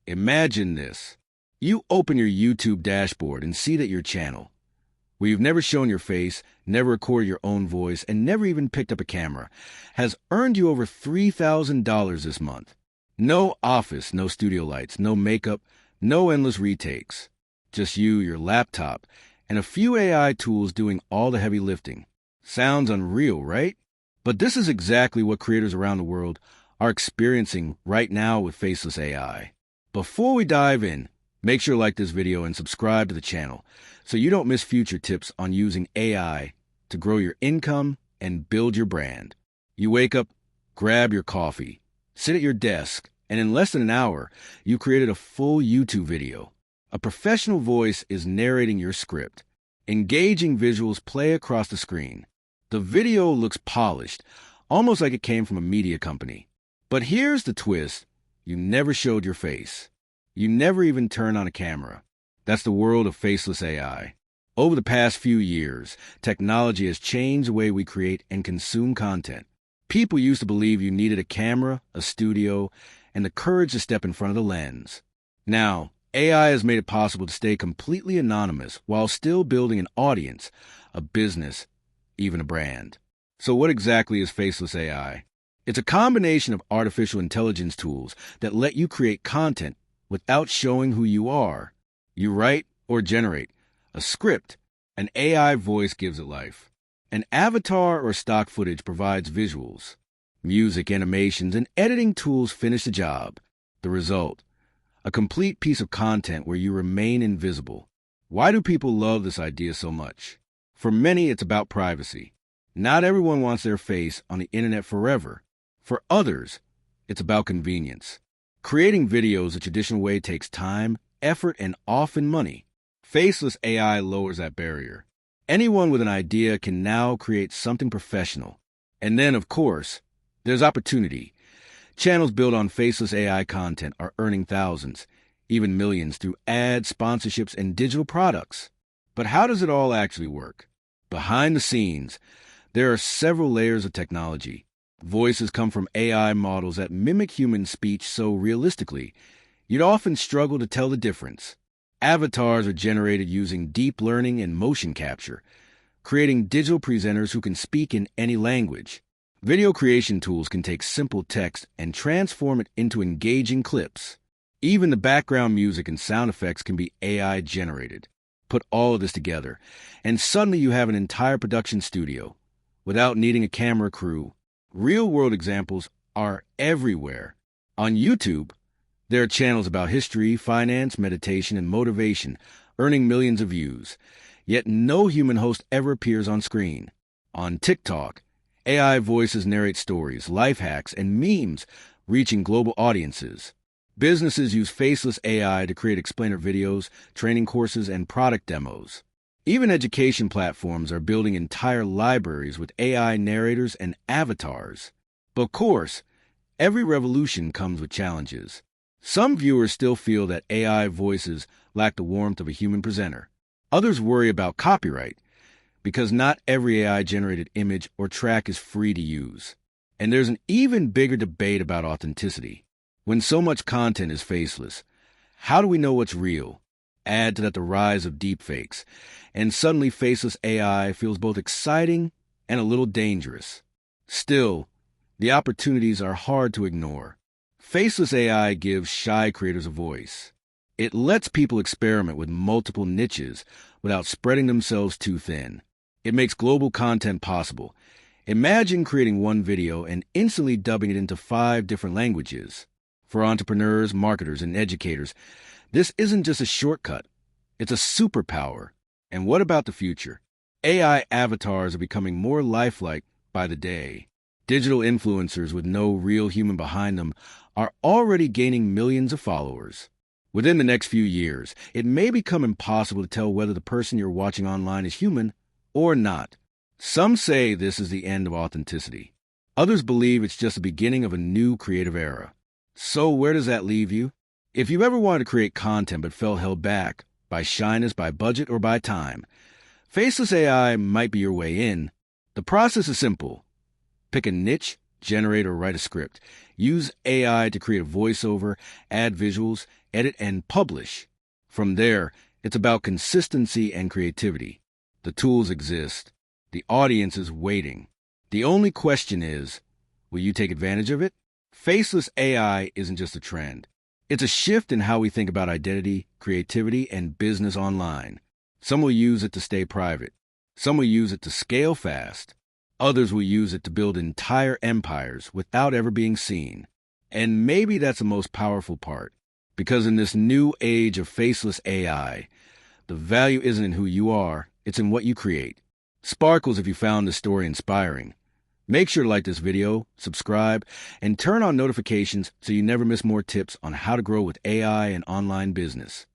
Imagine this. You open your YouTube dashboard and see that your channel, where you've never shown your face, never recorded your own voice, and never even picked up a camera, has earned you over $3,000 this month. No office, no studio lights, no makeup, no endless retakes. Just you, your laptop, and a few AI tools doing all the heavy lifting. Sounds unreal, right? But this is exactly what creators around the world are experiencing right now with Faceless AI. Before we dive in, make sure to like this video and subscribe to the channel so you don't miss future tips on using AI to grow your income and build your brand. You wake up, grab your coffee, sit at your desk, and in less than an hour, you created a full YouTube video. A professional voice is narrating your script. Engaging visuals play across the screen. The video looks polished, almost like it came from a media company. But here's the twist. You never showed your face. You never even turned on a camera. That's the world of Faceless AI. Over the past few years, technology has changed the way we create and consume content. People used to believe you needed a camera, a studio, and the courage to step in front of the lens. Now, AI has made it possible to stay completely anonymous while still building an audience, a business, even a brand. So what exactly is Faceless AI? It's a combination of artificial intelligence tools that let you create content without showing who you are. You write or generate a script. An AI voice gives it life. An avatar or stock footage provides visuals. Music, animations, and editing tools finish the job. The result: a complete piece of content where you remain invisible. Why do people love this idea so much? For many, it's about privacy. Not everyone wants their face on the internet forever. For others, it's about convenience. Creating videos the traditional way takes time, effort, and often money. Faceless AI lowers that barrier. Anyone with an idea can now create something professional. And then, of course, there's opportunity. Channels built on Faceless AI content are earning thousands, even millions, through ads, sponsorships, and digital products. But how does it all actually work? Behind the scenes, there are several layers of technology. Voices come from AI models that mimic human speech so realistically, you'd often struggle to tell the difference. Avatars are generated using deep learning and motion capture, creating digital presenters who can speak in any language. Video creation tools can take simple text and transform it into engaging clips. Even the background music and sound effects can be AI generated. Put all of this together, and suddenly you have an entire production studio without needing a camera crew. Real-world examples are everywhere. On YouTube, there are channels about history, finance, meditation, and motivation, earning millions of views. Yet no human host ever appears on screen. On TikTok, AI voices narrate stories, life hacks, and memes, reaching global audiences. Businesses use Faceless AI to create explainer videos, training courses, and product demos. Even education platforms are building entire libraries with AI narrators and avatars. But of course, every revolution comes with challenges. Some viewers still feel that AI voices lack the warmth of a human presenter. Others worry about copyright, because not every AI-generated image or track is free to use. And there's an even bigger debate about authenticity. When so much content is faceless, how do we know what's real? Add to that the rise of deepfakes, and suddenly Faceless AI feels both exciting and a little dangerous. Still, the opportunities are hard to ignore. Faceless AI gives shy creators a voice. It lets people experiment with multiple niches without spreading themselves too thin. It makes global content possible. Imagine creating one video and instantly dubbing it into 5 different languages. For entrepreneurs, marketers, and educators, this isn't just a shortcut. It's a superpower. And what about the future? AI avatars are becoming more lifelike by the day. Digital influencers with no real human behind them are already gaining millions of followers. Within the next few years, it may become impossible to tell whether the person you're watching online is human or not. Some say this is the end of authenticity. Others believe it's just the beginning of a new creative era. So where does that leave you? If you've ever wanted to create content but felt held back by shyness, by budget, or by time, Faceless AI might be your way in. The process is simple. Pick a niche, generate, or write a script. Use AI to create a voiceover, add visuals, edit, and publish. From there, it's about consistency and creativity. The tools exist. The audience is waiting. The only question is, will you take advantage of it? Faceless AI isn't just a trend. It's a shift in how we think about identity, creativity, and business online. Some will use it to stay private. Some will use it to scale fast. Others will use it to build entire empires without ever being seen. And maybe that's the most powerful part, because in this new age of faceless AI, the value isn't in who you are, it's in what you create. Sparkles if you found this story inspiring. Make sure to like this video, subscribe, and turn on notifications so you never miss more tips on how to grow with AI and online business.